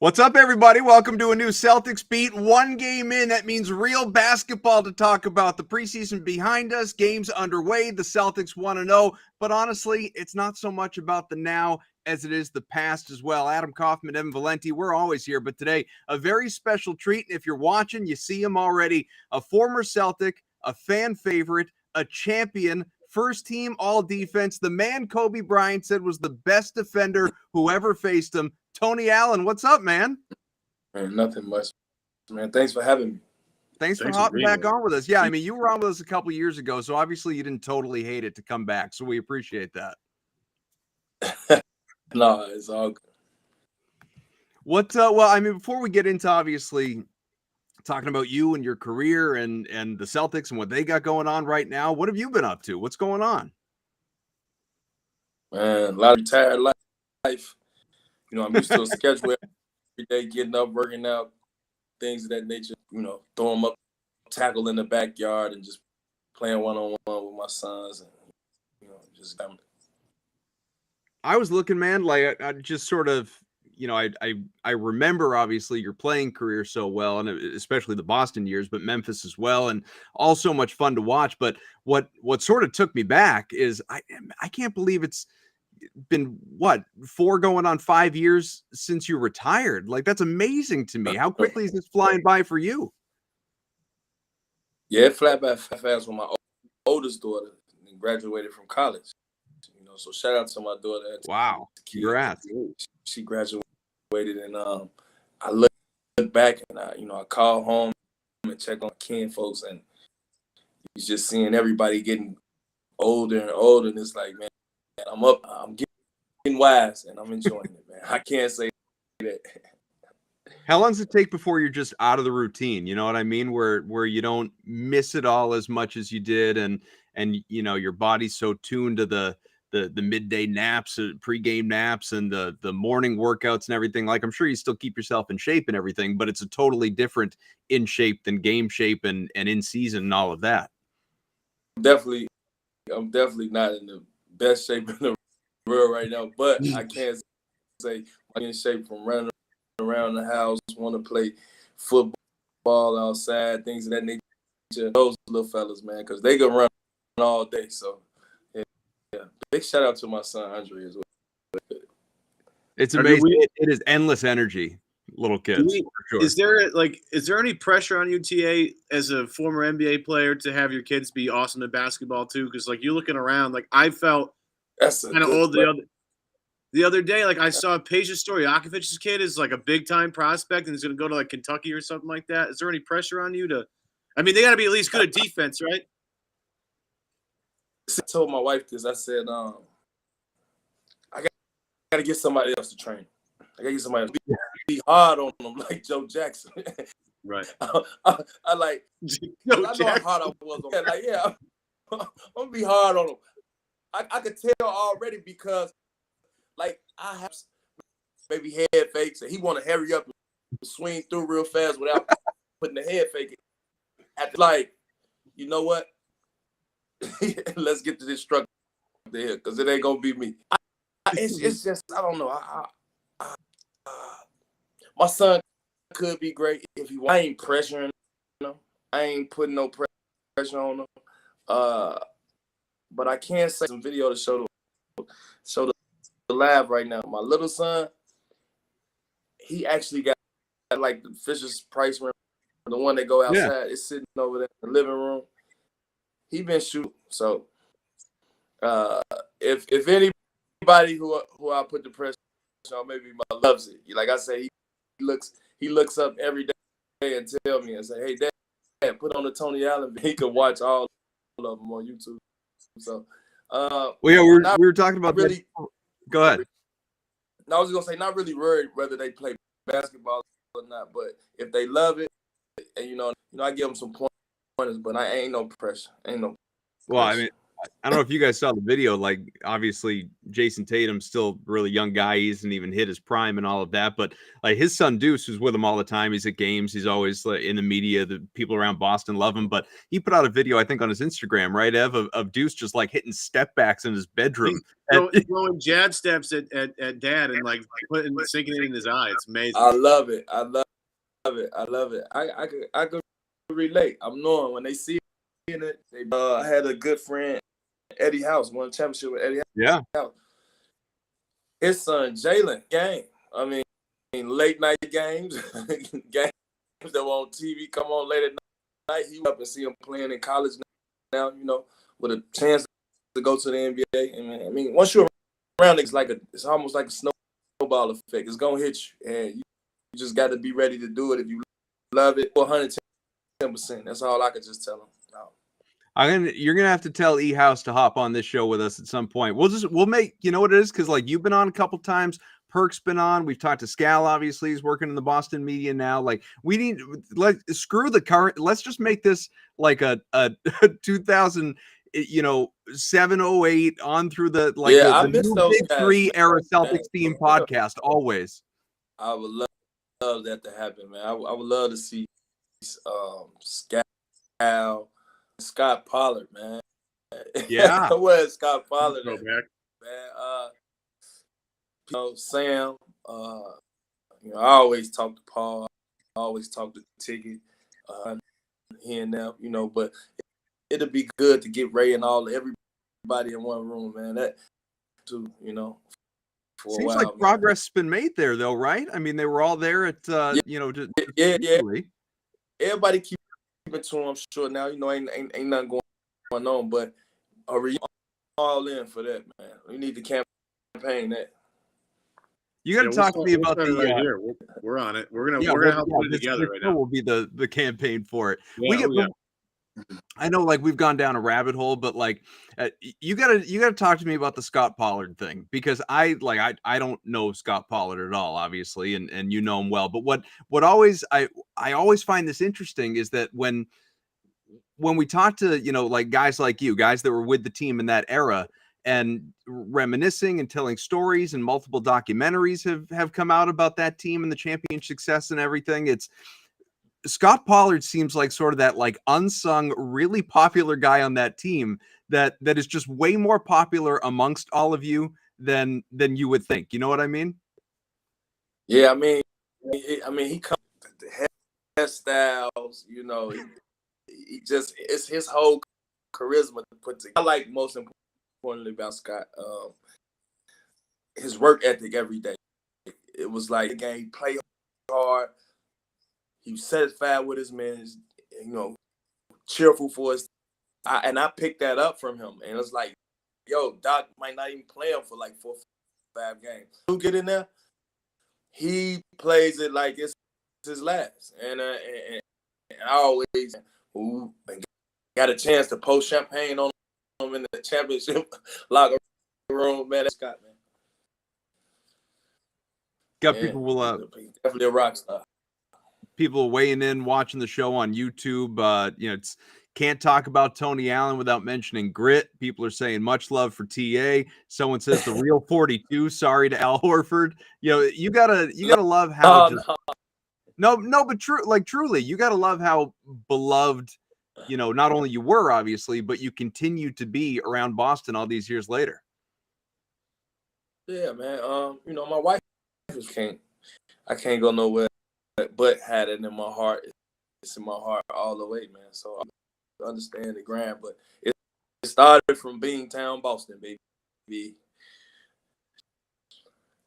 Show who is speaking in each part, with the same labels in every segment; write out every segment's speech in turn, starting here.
Speaker 1: What's up, everybody? Welcome to a new Celtics Beat. One game in, that means real basketball to talk about. The preseason behind us, games underway. The Celtics 1-0, but honestly, it's not so much about the now as it is the past as well. Adam Kauffman, Evan Valenti, we're always here, but today, a very special treat. If you're watching, you see him already. A former Celtic, a fan favorite, a champion, first team all defense. The man Kobe Bryant said was the best defender who ever faced him. Tony Allen, what's up, man?
Speaker 2: Man, nothing much, man. Thanks for having me.
Speaker 1: Thanks for hopping back on with us. Yeah, I mean, you were on with us a couple years ago, so obviously you didn't totally hate it to come back, so we appreciate that.
Speaker 2: No, it's all good.
Speaker 1: Well, I mean, before we get into obviously talking about you and your career and the Celtics and what they got going on right now, what have you been up to? What's going on?
Speaker 2: Man, a lot of retired life. You know, I'm used to a schedule every day, getting up, working out, things of that nature. You know, throw them up, tackle in the backyard, and just playing one-on-one with my sons. And, you know, just
Speaker 1: I was looking, man, like I just sort of, you know, I remember obviously your playing career so well, and especially the Boston years, but Memphis as well, and all so much fun to watch. But what sort of took me back is I can't believe it's been 4 going on 5 years since you retired. Like, that's amazing to me. How quickly is this flying by for you?
Speaker 2: Yeah, it flat by fast with my oldest daughter and graduated from college. You know, so shout out to my daughter.
Speaker 1: Wow, congrats.
Speaker 2: She graduated, and I look back and I call home and check on kin folks, and he's just seeing everybody getting older and older, and it's like, man, I'm getting wise, and I'm enjoying it, man. I can't say that.
Speaker 1: How long does it take before you're just out of the routine? You know what I mean? Where you don't miss it all as much as you did, and you know, your body's so tuned to the midday naps, pregame naps, and the morning workouts and everything. Like, I'm sure you still keep yourself in shape and everything, but it's a totally different in shape than game shape and in season and all of that.
Speaker 2: I'm definitely not in the best shape in the world right now, but I can't say I'm in shape from running around the house, want to play football outside, things of that nature. Those little fellas, man, because they can run all day. So, yeah. Big shout out to my son Andre as well.
Speaker 1: It's amazing. It is endless energy, little kids. For sure.
Speaker 3: Is there any pressure on UTA as a former NBA player to have your kids be awesome at basketball too? Because like, you're looking around, like I felt kind of old the other day. Like, I saw Paige's story. Akovic's kid is like a big time prospect and he's going to go to like Kentucky or something like that. Is there any pressure on you to? I mean, they got to be at least good at defense, right?
Speaker 2: I told my wife this. I said, I got to get somebody else to train. I got to get somebody else to be hard on them like Joe Jackson.
Speaker 3: Right.
Speaker 2: I like Joe I know how hard I was on him. Like, yeah, I'm going to be hard on him. I could tell already because, like, I have maybe head fakes, and he want to hurry up and swing through real fast without putting the head fake. Like, you know what? Let's get to this structure here, because it ain't gonna be me. It's just, I don't know. My son could be great if he. I ain't pressuring him. I ain't putting no pressure on him. But I can say some video to show the live right now. My little son, he actually got like the Fisher's Price rim, the one that go outside. Yeah. It's sitting over there in the living room. He been shooting. So if anybody who I put the pressure on, maybe my loves it. Like I say, he looks up every day and tell me and say, "Hey, Dad, put on the Tony Allen." He can watch all of them on YouTube. So,
Speaker 1: well, yeah, we were talking about really. Go ahead.
Speaker 2: No, I was gonna say, not really worried whether they play basketball or not, but if they love it, and I give them some pointers, but I ain't no pressure. Ain't no.
Speaker 1: Well, I mean, I don't know if you guys saw the video. Like, obviously, Jason Tatum's still a really young guy. He hasn't even hit his prime and all of that. But like his son Deuce, who's with him all the time, he's at games. He's always in the media. The people around Boston love him. But he put out a video, I think, on his Instagram, right, Ev, of Deuce just like hitting step backs in his bedroom,
Speaker 3: throwing jab steps at dad and like sinking it in his eye. It's amazing.
Speaker 2: I love it. I love it. I could relate. I'm knowing when they see it. They had a good friend, Eddie House, won a championship with Eddie House.
Speaker 1: Yeah.
Speaker 2: His son, Jalen, game. I mean, late night games, games that were on TV, come on late at night. He up and see him playing in college now, with a chance to go to the NBA. And I mean, once you're around, it's almost like a snowball effect. It's gonna hit you, and you just got to be ready to do it if you love it. 110%. That's all I could just tell him.
Speaker 1: You're gonna have to tell E House to hop on this show with us at some point. We'll make, you know what it is, because like you've been on a couple times, Perk's been on, we've talked to Scal, obviously he's working in the Boston media now. Like screw the current, let's just make this like a 2000 708 on through the
Speaker 2: I miss those
Speaker 1: Big Three era Celtics team podcast always.
Speaker 2: I would love that to happen, man. I would love to see Scal, Scott Pollard, man.
Speaker 1: Yeah.
Speaker 2: Where's Scott Pollard?
Speaker 3: Man,
Speaker 2: Sam. I always talk to Paul. I always talk to Ticket. Here and there, but it'll be good to get Ray and everybody in one room, man. That too, for
Speaker 1: Seems
Speaker 2: a while,
Speaker 1: like progress has been made there, though, right? I mean, they were all there at
Speaker 2: yeah. Everybody keep it to them, I'm sure now. Ain't nothing going on, but are you all in for that, man? We need to campaign that.
Speaker 1: You got to talk to me about the.
Speaker 3: Right here. We're on it. We're gonna help put it together right now.
Speaker 1: Will be the campaign for it.
Speaker 3: Yeah,
Speaker 1: I know, like we've gone down a rabbit hole, but like you gotta talk to me about the Scott Pollard thing, because I don't know Scott Pollard at all, obviously, and you know him well. But what always I always find this interesting is that when we talk to like guys like you, guys that were with the team in that era, and reminiscing and telling stories, and multiple documentaries have come out about that team and the championship success and everything. It's Scott Pollard seems like sort of that like unsung, really popular guy on that team that is just way more popular amongst all of you than you would think. You know what I mean?
Speaker 2: Yeah, I mean, he comes with the hairstyles, he just, it's his whole charisma to put together. I like most importantly about Scott, his work ethic every day. It was like a game, play hard. He was satisfied with his man, cheerful for us. And I picked that up from him. And it's like, yo, Doc might not even play him for like 4 or 5 games. Who get in there? He plays it like it's his last. And I always got a chance to post champagne on him in the championship locker room. Man, that's Scott, man.
Speaker 1: Got people will
Speaker 2: definitely a rock star.
Speaker 1: People weighing in, watching the show on YouTube. It's can't talk about Tony Allen without mentioning grit. People are saying much love for TA. Someone says the real 42. Sorry to Al Horford. You gotta love how. But truly, you gotta love how beloved. Not only you were obviously, but you continue to be around Boston all these years later.
Speaker 2: Yeah, man. My wife I can't go nowhere but had it in my heart. It's in my heart all the way, man. So I understand the grind, but it started from being town Boston, baby.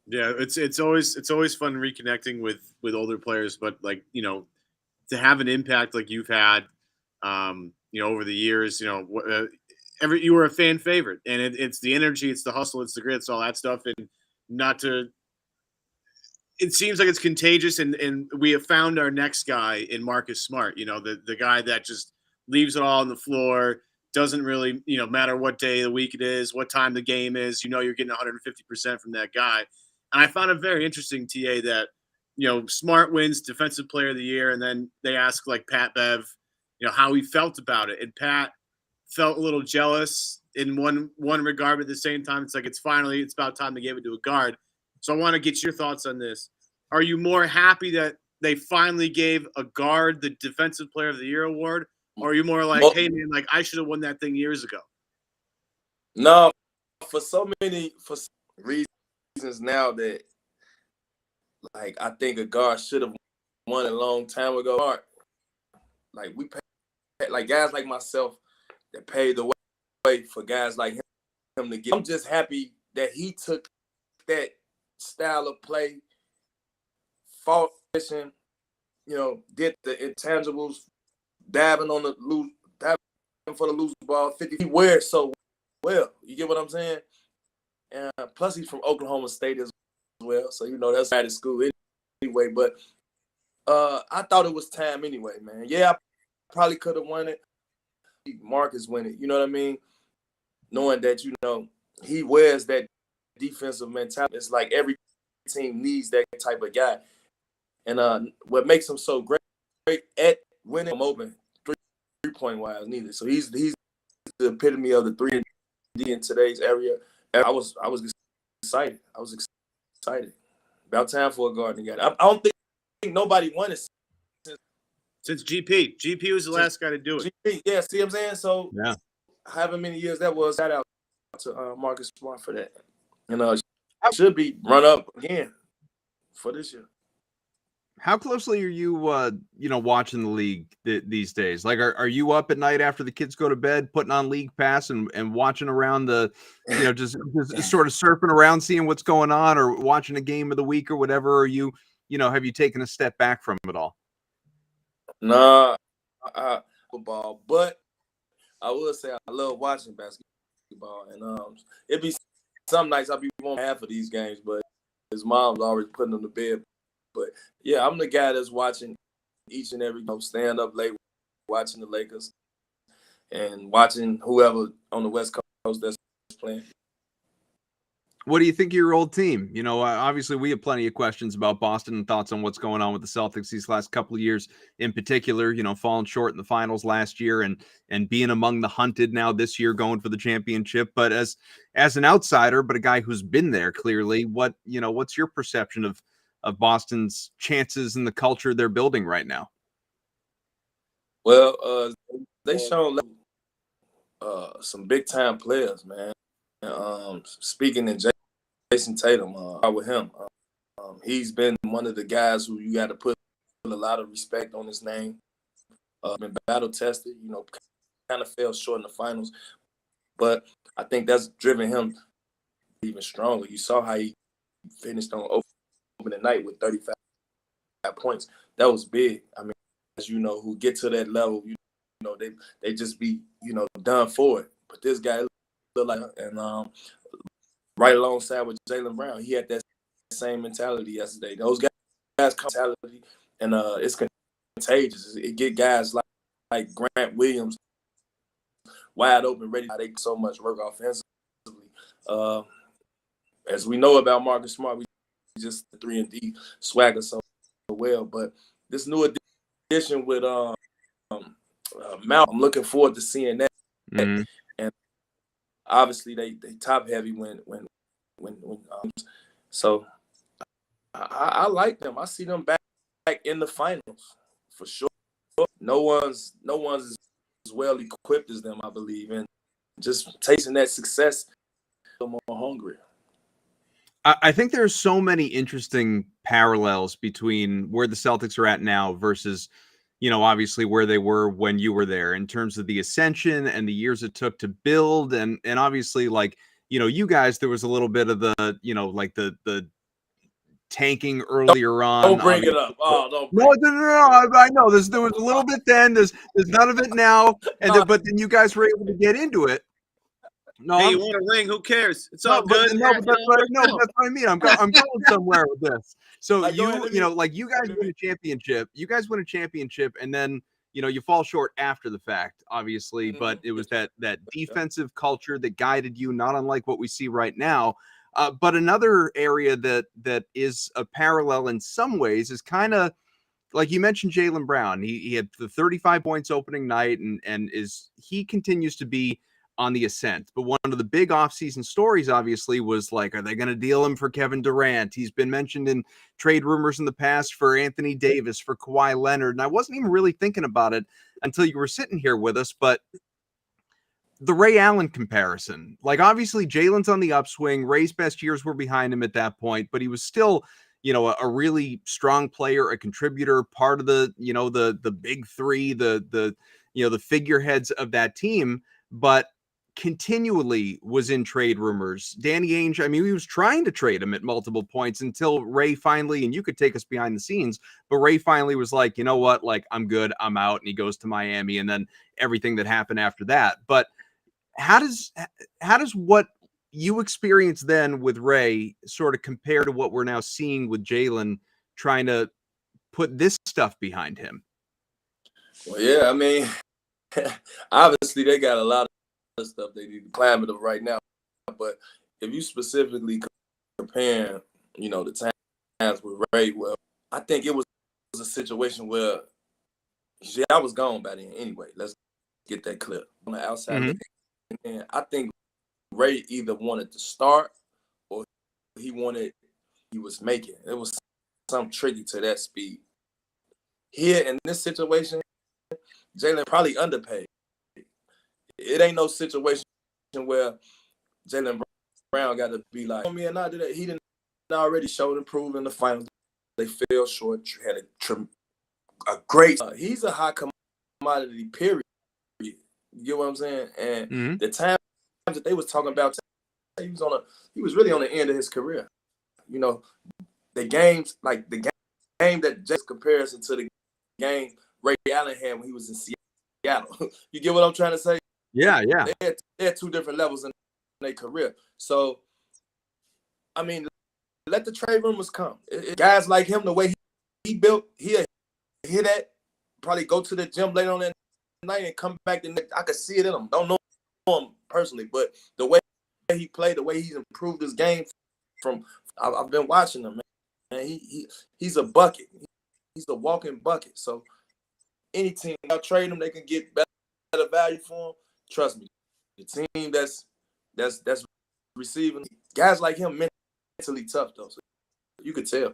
Speaker 3: Yeah, it's always fun reconnecting with older players, but like to have an impact like you've had, over the years, you were a fan favorite, and it's the energy, it's the hustle, it's the grit, it's all that stuff, and not to. It seems like it's contagious, and we have found our next guy in Marcus Smart. The guy that just leaves it all on the floor, doesn't really matter what day of the week it is, what time the game is. You're getting 150% from that guy. And I found it very interesting, TA, that Smart wins Defensive Player of the Year, and then they ask like Pat Bev, how he felt about it, and Pat felt a little jealous in one regard, but at the same time, it's like it's about time to give it to a guard. So I want to get your thoughts on this. Are you more happy that they finally gave a guard the Defensive Player of the Year award, or are you more like, hey man, like I should have won that thing years ago?
Speaker 2: No, for reasons now that like I think a guard should have won a long time ago. Like we pay, like guys like myself that paved the way for guys like him to get. I'm just happy that he took that style of play, fought, did the intangibles, diving for the loose ball, 50. He wears so well. You get what I'm saying? And plus he's from Oklahoma State as well, so that's out of school anyway. But I thought it was time anyway, man. Yeah, I probably could have won it. Marcus win it. You know what I mean? Knowing that he wears that defensive mentality. It's like every team needs that type of guy. And what makes him so great at winning him open, three-point wise needed. So he's the epitome of the 3-and-D in today's area. I was excited. I was excited. About time for a guard again. I don't think nobody won it
Speaker 3: since GP. GP was the last guy to do it.
Speaker 2: GP, yeah, see what I'm saying? So
Speaker 1: yeah,
Speaker 2: however many years that was, shout out to Marcus Smart for that. Should be run up again for this year.
Speaker 1: How closely are you, watching the league these days? Like, are you up at night after the kids go to bed, putting on League Pass and watching around the, just sort of surfing around, seeing what's going on, or watching a game of the week or whatever? Or you, have you taken a step back from it all?
Speaker 2: Nah, football, but I will say I love watching basketball, and it be some nights I'll be on half of these games, but his mom's always putting him to bed. But yeah, I'm the guy that's watching each and every stand up late, watching the Lakers and watching whoever on the West Coast that's playing.
Speaker 1: What do you think of your old team? Obviously we have plenty of questions about Boston and thoughts on what's going on with the Celtics these last couple of years in particular, falling short in the finals last year and being among the hunted now this year, going for the championship. But as an outsider, but a guy who's been there clearly, what's your perception of Boston's chances and the culture they're building right now?
Speaker 2: Well, they shown some big time players, man. Speaking in Jason Tatum, with him, he's been one of the guys who you got to put a lot of respect on his name. Been battle tested, kind of fell short in the finals, but I think that's driven him even stronger. You saw how he finished on opening night with 35 points. That was big. I mean, as you know, who get to that level, they just be done for it. But this guy looked like, and right alongside with Jaylen Brown, he had that same mentality yesterday. Those guys come mentality, and it's contagious. It get guys like Grant Williams wide open, ready. They so much work offensively. As we know about Marcus Smart, we just the 3-and-D swagger so well. But this new addition with Mal, I'm looking forward to seeing that. Mm-hmm. And obviously they top heavy when so I like them. I see them back in the finals for sure. No one's as well equipped as them, I believe, and just tasting that success, a little more hungry.
Speaker 1: I think there's so many interesting parallels between where the Celtics are at now versus, obviously where they were when you were there in terms of the ascension and the years it took to build. And obviously, like, you guys, there was a little bit of the, like the tanking earlier on.
Speaker 2: Don't bring it up. Oh, don't.
Speaker 1: No. I know there was a little bit then. There's none of it now. And but then you guys were able to get into it. No,
Speaker 3: hey, you want a ring? Who cares? It's all good.
Speaker 1: But that's what I mean. I'm going somewhere with this. So you guys win a championship. You guys win a championship, and then you fall short after the fact, obviously. But it was that defensive culture that guided you, not unlike what we see right now. But another area that is a parallel in some ways is kind of like you mentioned Jaylen Brown. He had the 35 points opening night, and he continues to be on the ascent. But one of the big offseason stories, obviously, was like, are they going to deal him for Kevin Durant? He's been mentioned in trade rumors in the past for Anthony Davis, for Kawhi Leonard. And I wasn't even really thinking about it until you were sitting here with us. But the Ray Allen comparison, like, obviously Jalen's on the upswing. Ray's best years were behind him at that point, but he was still, you know, a really strong player, a contributor, part of the, you know, the big three, the you know, the figureheads of that team, but continually was in trade rumors. Danny Ainge, I mean, he was trying to trade him at multiple points until Ray finally, and you could take us behind the scenes, but Ray finally was like, you know what, like, I'm good, I'm out, and he goes to Miami, and then everything that happened after that. But how does what you experienced then with Ray sort of compare to what we're now seeing with Jalen trying to put this stuff behind him?
Speaker 2: Well, yeah, I mean, obviously they got a lot of stuff they need to climb it up right now. But if you specifically compare, you know, the times with Ray, well, I think it was a situation where I was gone by then anyway. Let's get that clear. On the outside, and I think Ray either wanted to start or he was making. It was something tricky to that speed. Here in this situation, Jalen probably underpaid. It ain't no situation where Jalen Brown got to be like, oh, me and I did that. He didn't already show and prove in the finals. They fell short, had a great, he's a high commodity, period. You get what I'm saying? And the time that they was talking about, he was really on the end of his career. You know, the games, like the game that just comparison to the game Ray Allen had when he was in Seattle. You get what I'm trying to say?
Speaker 1: Yeah.
Speaker 2: They had two different levels in their career. So, I mean, let the trade rumors come. Guys like him, the way he built, he'll hear that, probably go to the gym later on that night and come back the next. I could see it in him. Don't know him personally, but the way he played, the way he's improved his game from, I've been watching him, man. He's a bucket. He's a walking bucket. So any team I'll trade him, they can get better value for him. Trust me, the team that's receiving guys like him mentally tough though. So you could tell.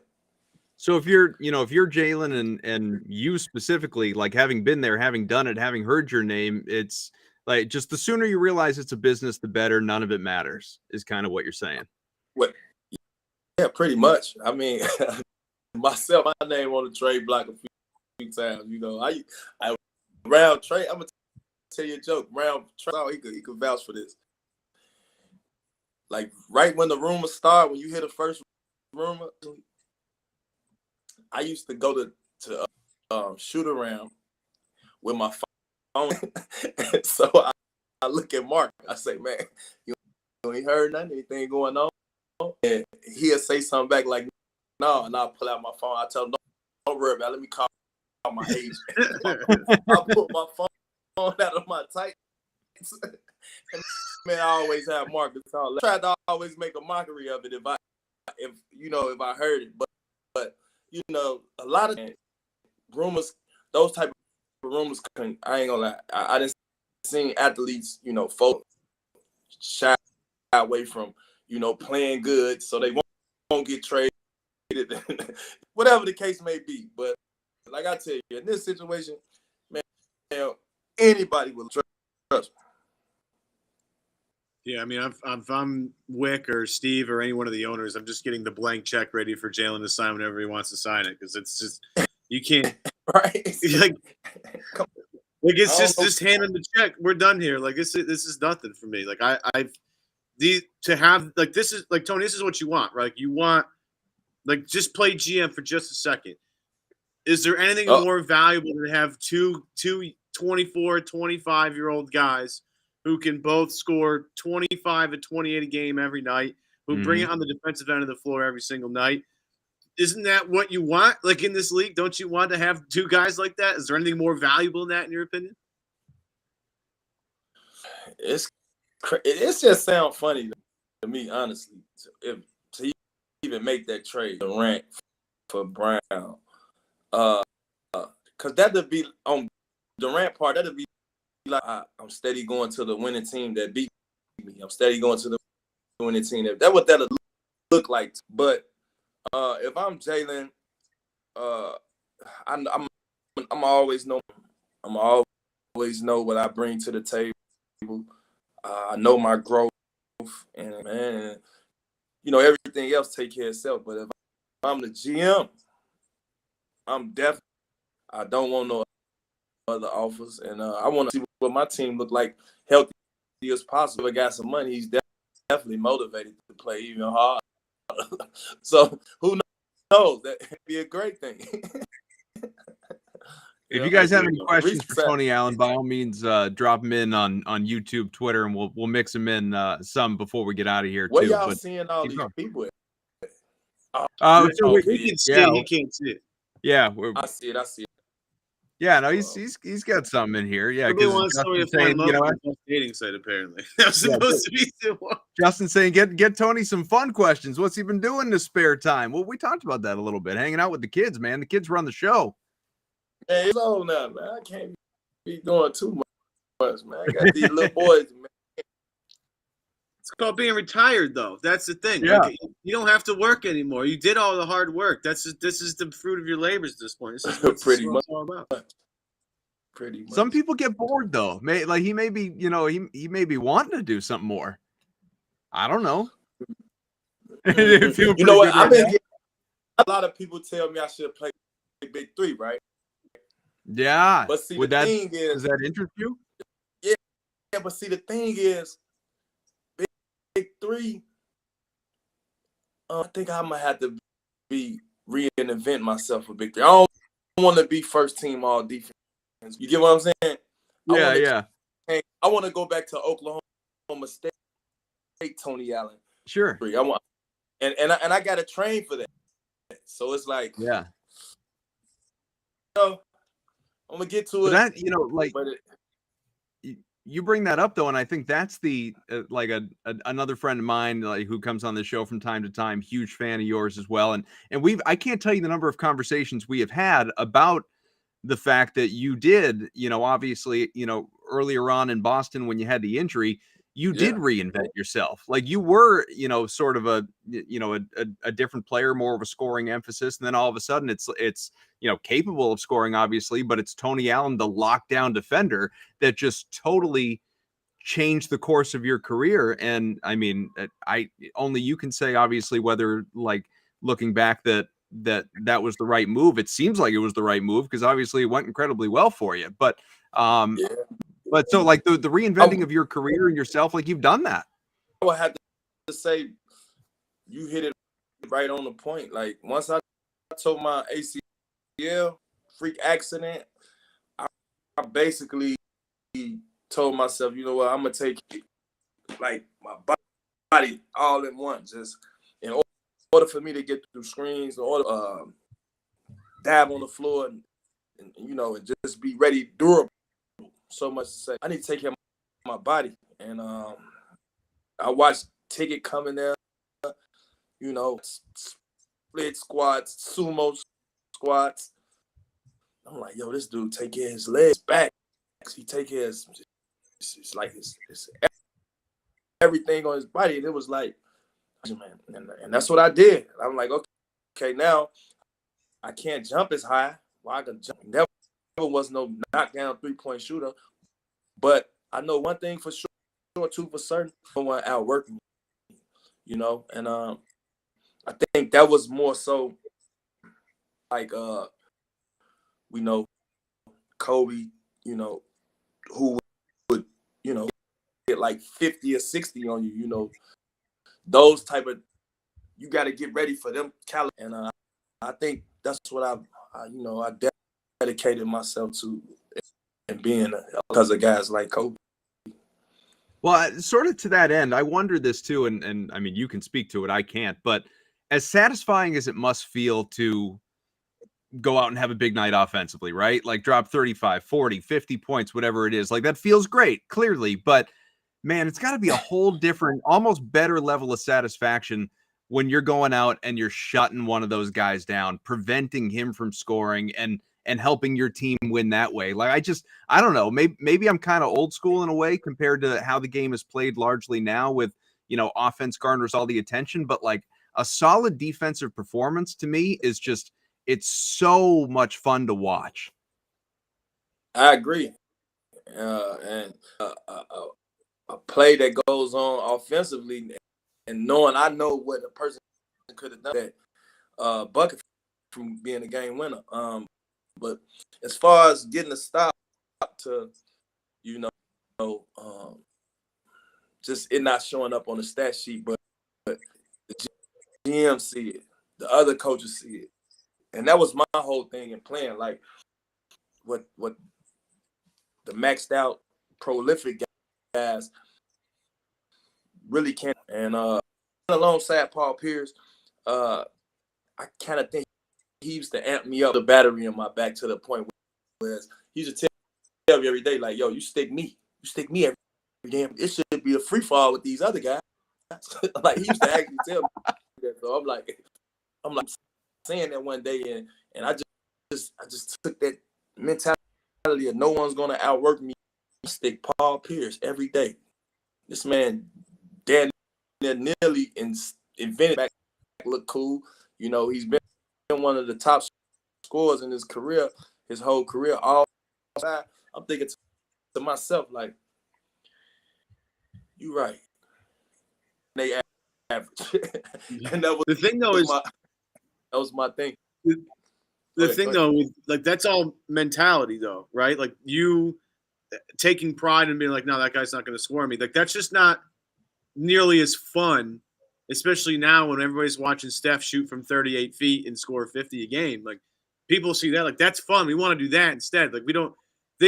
Speaker 1: So if you're Jalen and you specifically, like, having been there, having done it, having heard your name, it's like, just the sooner you realize it's a business, the better. None of it matters is kind of what you're saying.
Speaker 2: What? Yeah, pretty much. I mean, myself, my name on the trade block a few times. You know, I round trade. I'm gonna tell you a joke. Round trade, he could vouch for this. Like right when the rumors start, when you hear the first rumor, I used to go to shoot around with my phone. So I look at Mark. I say, man, you ain't heard nothing? Anything going on? And he'll say something back like, no, and I'll pull out my phone. I tell him, don't worry about it. Let me call my agent. I put my phone out of my tight. Man, I always have Mark to talk. I tried to always make a mockery of it if I heard it. But you know, a lot of rumors, those type of rumors, I ain't gonna lie. I didn't see athletes, you know, folks shy away from, you know, playing good so they won't get traded, whatever the case may be. But like I tell you, in this situation, man, anybody will trust me.
Speaker 3: Yeah, I mean, if I'm Wick or Steve or any one of the owners, I'm just getting the blank check ready for Jalen to sign whenever he wants to sign it, because it's just, you can't
Speaker 2: right.
Speaker 3: It's just hand him the check. We're done here. Like this is nothing for me. Like to have, like, this is like, Tony, this is what you want, right? Like, you want, like, just play GM for just a second. Is there anything more valuable than to have two 24, 25-year-old guys who can both score 25 and 28 a game every night, who bring it on the defensive end of the floor every single night? Isn't that what you want? Like, in this league, don't you want to have two guys like that? Is there anything more valuable than that, in your opinion?
Speaker 2: It just sounds funny to me, honestly, to even make that trade, Durant for Brown, because that'd be on Durant part. That'd be like I'm steady going to the winning team that beat me. I'm steady going to the winning team. That's what that'll look like. But if I'm Jalen, I'm always know. I'm always know what I bring to the table. I know my growth, and man, you know, everything else take care of itself. But if I'm the GM, I don't want no other offers, and I want to see what my team look like, healthy as possible. If I got some money, he's definitely motivated to play even harder. So who knows? That would be a great thing.
Speaker 1: If you guys have any questions for Tony Allen, by all means, drop them in on YouTube, Twitter, and we'll mix them in some before we get out of here.
Speaker 2: Where y'all seeing all these people at?
Speaker 3: He can see it. He can't see it.
Speaker 1: Yeah,
Speaker 2: I see it.
Speaker 1: Yeah, no, he's got something in here. Yeah,
Speaker 3: because saying, you know, dating site apparently. That's supposed to be the one.
Speaker 1: Justin saying, get Tony some fun questions. What's he been doing in his spare time? Well, we talked about that a little bit. Hanging out with the kids, man. The kids run the show.
Speaker 2: Hey, it's old now, man. I can't be doing too much, man. I got these little boys, man.
Speaker 3: It's called being retired, though. That's the thing.
Speaker 1: Yeah.
Speaker 3: Like, you don't have to work anymore. You did all the hard work. This is the fruit of your labors at this point. This is what
Speaker 2: pretty much
Speaker 3: all about.
Speaker 2: Pretty much.
Speaker 1: Some people get bored though. He may be, you know, he may be wanting to do something more. I don't know.
Speaker 2: You know what? I've been getting a lot of people tell me I should play Big Three, right?
Speaker 1: Yeah.
Speaker 2: But see,
Speaker 1: thing is, does that interest you?
Speaker 2: Yeah, but see, the thing is, Big Three, I think I'm gonna have to reinvent myself for Big Three. I don't want to be first team all defense. You get what I'm saying?
Speaker 1: Yeah.
Speaker 2: I want to go back to Oklahoma State, Tony Allen.
Speaker 1: Sure.
Speaker 2: I want, and I got to train for that. So it's like,
Speaker 1: yeah.
Speaker 2: So I'm gonna get to
Speaker 1: but
Speaker 2: it.
Speaker 1: That, you know, like. You bring that up though, and I think that's the like another friend of mine like who comes on the show from time to time, huge fan of yours as well, and I can't tell you the number of conversations we have had about the fact that you did, you know, obviously, you know, earlier on in Boston when you had the injury, you did reinvent yourself. Like you were, you know, sort of a different player, more of a scoring emphasis, and then all of a sudden it's you know, capable of scoring, obviously, but it's Tony Allen, the lockdown defender, that just totally changed the course of your career. And I mean, only you can say, obviously, whether like looking back that was the right move. It seems like it was the right move because obviously it went incredibly well for you. But but so like the reinventing of your career and yourself, like you've done that.
Speaker 2: I would have to say you hit it right on the point. Like once I told my ACL freak accident, I basically told myself, you know what, I'm gonna take like my body all in one, just in order for me to get through screens, in order dab on the floor and you know, and just be ready, durable. So much to say. I need to take care of my body, and I watched Ticket coming there, you know, split squats, sumo squats. I'm like, yo, this dude take care of his legs, back. He take care of it's like it's everything on his body, and it was like, man, and that's what I did. I'm like, okay, now I can't jump as high. Well, I can jump. Never was no knockdown 3-point shooter, but I know one thing for sure, two for certain, no one outworked me, you know, and I think that was more so like we know Kobe, you know, who would, you know, get like 50 or 60 on you, you know, those type of, you got to get ready for them caliber, and I think that's what I dedicated myself to, and being because of guys like Kobe.
Speaker 1: Well, sort of to that end, I wonder this too, and I mean, you can speak to it, I can't, but as satisfying as it must feel to go out and have a big night offensively, right? Like drop 35, 40, 50 points, whatever it is, like that feels great, clearly, but man, it's got to be a whole different, almost better level of satisfaction when you're going out and you're shutting one of those guys down, preventing him from scoring, and and helping your team win that way. Like I don't know, maybe I'm kind of old school in a way compared to how the game is played largely now with, offense garners all the attention, but like a solid defensive performance to me is just, it's so much fun to watch.
Speaker 2: I agree. And a play that goes on offensively and I know what a person could have done that bucket from being a game winner. But as far as getting a stop to, just it not showing up on the stat sheet, but the GM see it, the other coaches see it. And that was my whole thing in playing, like what the maxed out prolific guys really can't. And alongside Paul Pierce, I kind of think he used to amp me up the battery in my back to the point where he used to tell me every day, like, yo, you stick me every damn. It should be a free fall with these other guys. Like he used to actually tell me that. So I'm like saying that one day, and I just took that mentality of no one's gonna outwork me. Stick Paul Pierce every day. This man damn nearly invented back look cool. He's been one of the top scorers in his career, his whole career. All time, I'm thinking to myself, like, you right. They average. And that was
Speaker 3: the thing though is
Speaker 2: that was my thing.
Speaker 3: The thing though, like that's all mentality though, right? Like you taking pride in being like, no, that guy's not going to score me. Like that's just not nearly as fun, especially now when everybody's watching Steph shoot from 38 feet and score 50 a game. Like people see that, like that's fun. We want to do that instead. Like they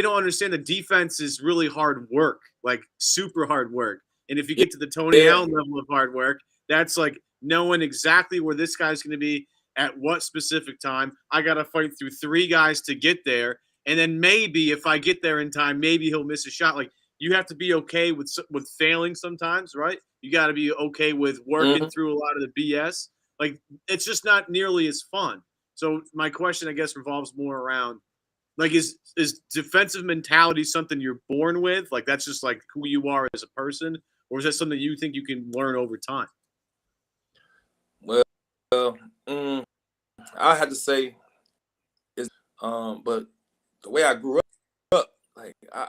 Speaker 3: don't understand that defense is really hard work, like super hard work. And if you get to the Tony Allen level of hard work, that's like knowing exactly where this guy's going to be at what specific time. I got to fight through 3 guys to get there. And then maybe if I get there in time, maybe he'll miss a shot. Like you have to be okay with failing sometimes, right? You got to be okay with working through a lot of the BS. Like it's just not nearly as fun. So my question, I guess, revolves more around like is defensive mentality something you're born with? Like that's just like who you are as a person, or is that something you think you can learn over time?
Speaker 2: Well, I had to say is but the way I grew up, like I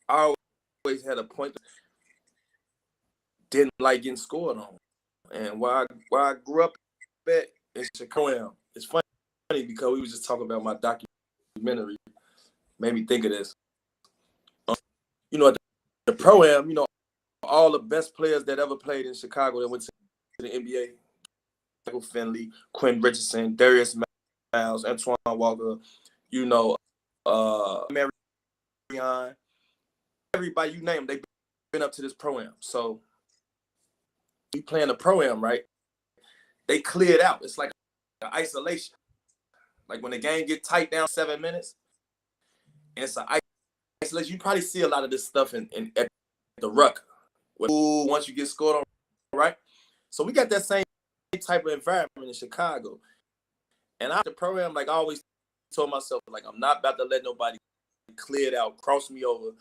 Speaker 2: always had a point that didn't like getting scored on. And where I grew up at in Chicago, it's funny because we was just talking about my documentary, made me think of this. The Pro-Am, all the best players that ever played in Chicago that went to the NBA, Michael Finley, Quinn Richardson, Darius Miles, Antoine Walker, Marion, everybody you name, they've been up to this Pro-Am. So we playing the Pro-Am, right? They cleared out. It's like an isolation. Like when the game get tight down 7 minutes, and it's an isolation. You probably see a lot of this stuff at the Ruck. Once you get scored on, right? So we got that same type of environment in Chicago. And the Pro-Am, like I always told myself, like I'm not about to let nobody clear it out, cross me over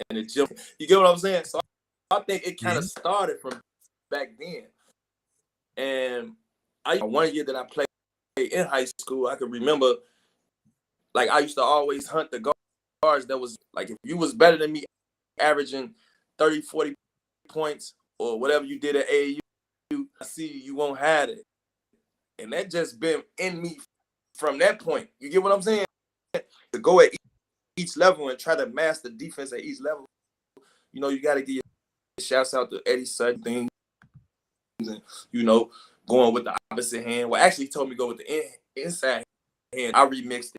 Speaker 2: in the gym. You get what I'm saying? So I think it kind of started from back then. And one year that I played in high school, I could remember, like I used to always hunt the guards that was like, if you was better than me, averaging 30, 40 points or whatever you did at AAU, I see you won't have it. And that just been in me from that point. You get what I'm saying? To go at each level and try to master defense at each level, you got to give your shouts out to Eddie Sutton things and, going with the opposite hand. Well, actually, he told me to go with the inside hand. I remixed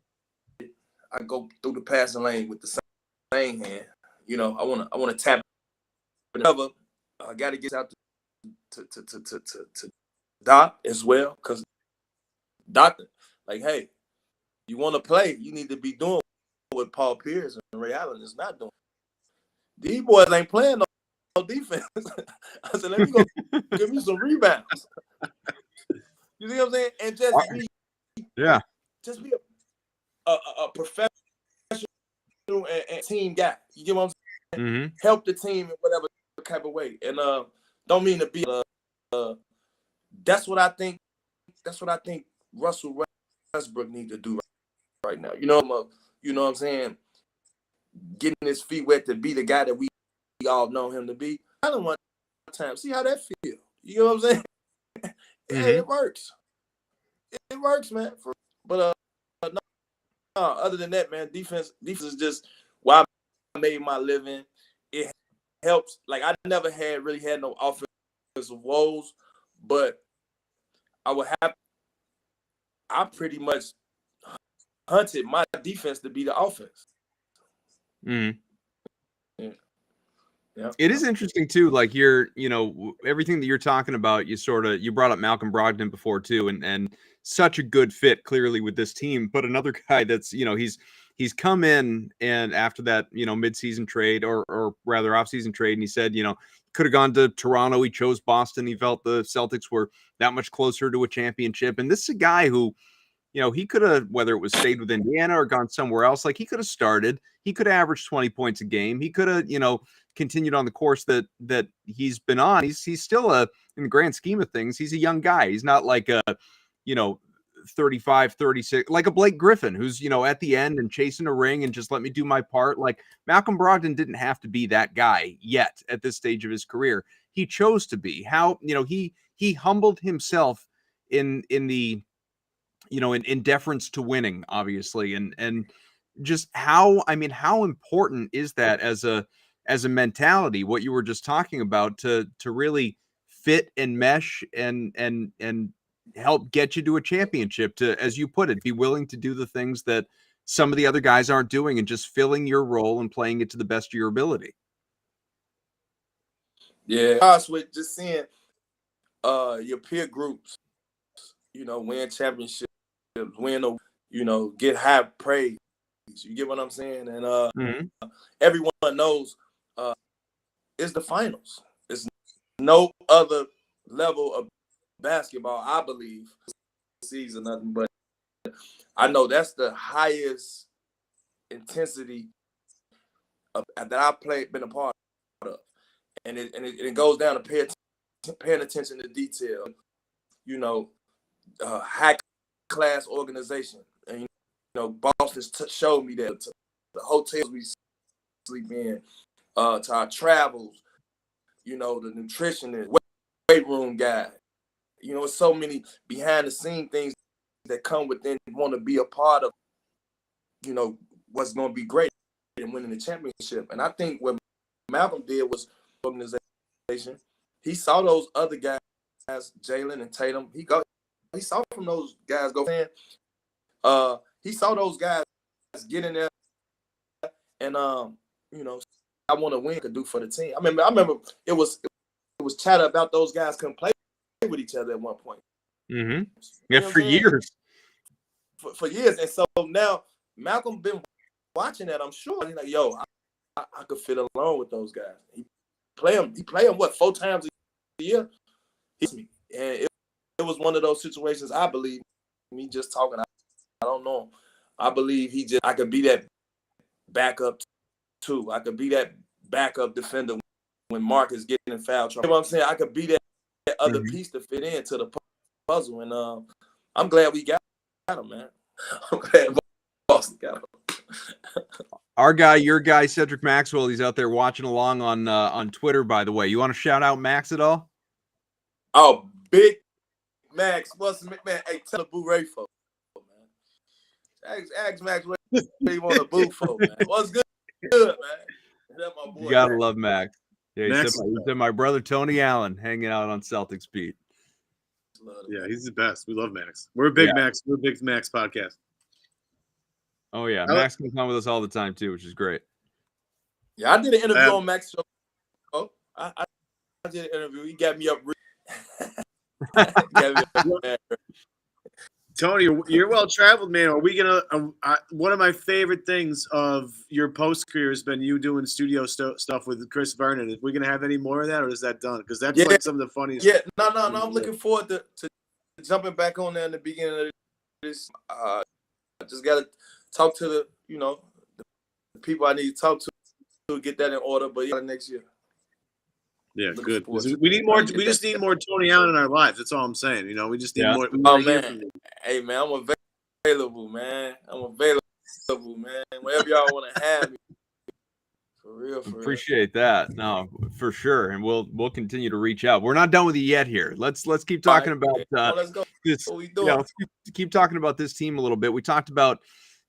Speaker 2: it. I go through the passing lane with the same hand. I want to tap it. However, I got to get out to Doc as well, because Doctor, like, hey, you want to play, you need to be doing what Paul Pierce and Ray Allen is not doing. These boys ain't playing no defense. I said, let me go give me some rebounds. You see what I'm saying? And just be a professional and team guy. You get what I'm saying?
Speaker 1: Mm-hmm.
Speaker 2: Help the team in whatever type of way. And don't mean to be. That's what I think. That's what I think Russell Westbrook needs to do right now. You know what I'm saying? Getting his feet wet to be the guy that we all know him to be. I don't want time. See how that feel. You know what I'm saying? Hey, it works. It works, man. But no, other than that, man, defense is just why I made my living. It helps. Like I never really had no offensive woes, but I pretty much hunted my defense to be the offense.
Speaker 1: Mm-hmm.
Speaker 2: Yeah.
Speaker 1: It is interesting too. Like everything that you're talking about, you brought up Malcolm Brogdon before too, and such a good fit clearly with this team. But another guy that's he's come in and after that midseason trade or rather offseason trade, and he said could have gone to Toronto. He chose Boston. He felt the Celtics were that much closer to a championship. And this is a guy who he could have, whether it was stayed with Indiana or gone somewhere else, like he could have started. He could have averaged 20 points a game. He could have, continued on the course that he's been on. He's still in the grand scheme of things, he's a young guy. He's not like a, 35, 36, like a Blake Griffin who's, at the end and chasing a ring and just let me do my part. Like Malcolm Brogdon didn't have to be that guy yet at this stage of his career. He chose to be. How, he humbled himself in the, in deference to winning, obviously. And just how important is that as a mentality, what you were just talking about, to really fit and mesh and help get you to a championship, to, as you put it, be willing to do the things that some of the other guys aren't doing and just filling your role and playing it to the best of your ability.
Speaker 2: Yeah. With just seeing your peer groups, win championships, win, get high praise. You get what I'm saying? And everyone knows it's the finals. It's no other level of basketball, I believe, season nothing, but I know that's the highest intensity that I've been a part of, and it goes down to paying attention to detail. High class organization, and Boston showed me that, to the hotels we sleep in, to our travels, the nutritionist, weight room guy. It's so many behind the scene things that come within, want to be a part of, what's going to be great and winning the championship. And I think what Malcolm did was organization. He saw those other guys, Jalen and Tatum. He saw from those guys go in. He saw those guys get in there and I want to win, could do for the team. I remember it was chatter about those guys couldn't play with each other at one point.
Speaker 1: Mm-hmm. Yeah, for years.
Speaker 2: For years. And so now Malcolm been watching that, I'm sure. He's like, yo, I could fit along with those guys. He play them what, 4 times a year? And it was one of those situations, I believe, me just talking, I don't know. I believe I could be that backup too. I could be that backup defender when Mark is getting in foul trouble. You know what I'm saying? I could be that other piece to fit into the puzzle. And I'm glad we got him, man. I'm glad Boston got him.
Speaker 1: Our guy, your guy, Cedric Maxwell, he's out there watching along on Twitter, by the way. You want to shout out Max at all?
Speaker 2: Oh, big Max. What's man? Hey, tell the Boo Ray for, man. Ask Max what he want to boo for, man. What's good, man? That's my boy.
Speaker 1: You gotta love Max. Yeah, he
Speaker 3: Max,
Speaker 1: said my brother Tony Allen hanging out on Celtics Beat.
Speaker 3: Yeah, he's the best. We love Max. We're a big Max. We're a big Max podcast.
Speaker 1: Oh yeah, Max comes on with us all the time too, which is great.
Speaker 2: Yeah, I did an interview on Max show. Oh, I did an interview. He got me up.
Speaker 3: Tony, you're well traveled, man. Are we gonna? One of my favorite things of your post career has been you doing studio stuff with Chris Vernon. Are we gonna have any more of that, or is that done? Because that's like some of the funniest.
Speaker 2: Yeah, no. I'm looking forward to jumping back on there in the beginning of this. I just gotta talk to the people I need to talk to get that in order. But yeah, next year.
Speaker 3: Yeah, good. We need more. We just need more Tony Allen in our lives. That's all I'm saying. We just need more.
Speaker 2: Oh man, hey man, I'm available, man. I'm available, man. Whenever y'all want to have me. For real.
Speaker 1: Appreciate that. No, for sure, and we'll continue to reach out. We're not done with you yet here. Let's keep talking about
Speaker 2: let's go.
Speaker 1: This.
Speaker 2: What we doing?
Speaker 1: Let's keep talking about this team a little bit. We talked about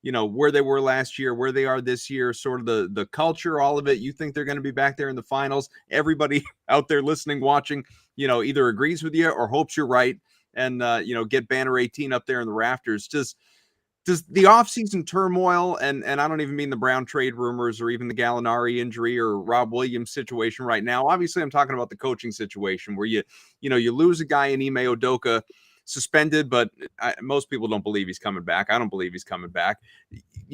Speaker 1: where they were last year, where they are this year, sort of the culture, all of it. You think they're going to be back there in the finals? Everybody out there listening, watching, either agrees with you or hopes you're right, and get banner 18 up there in the rafters. Does the offseason turmoil, and I don't even mean the Brown trade rumors or even the Gallinari injury or Rob Williams situation right now. Obviously, I'm talking about the coaching situation where you lose a guy in Ime Udoka, suspended, but most people don't believe he's coming back. I don't believe he's coming back.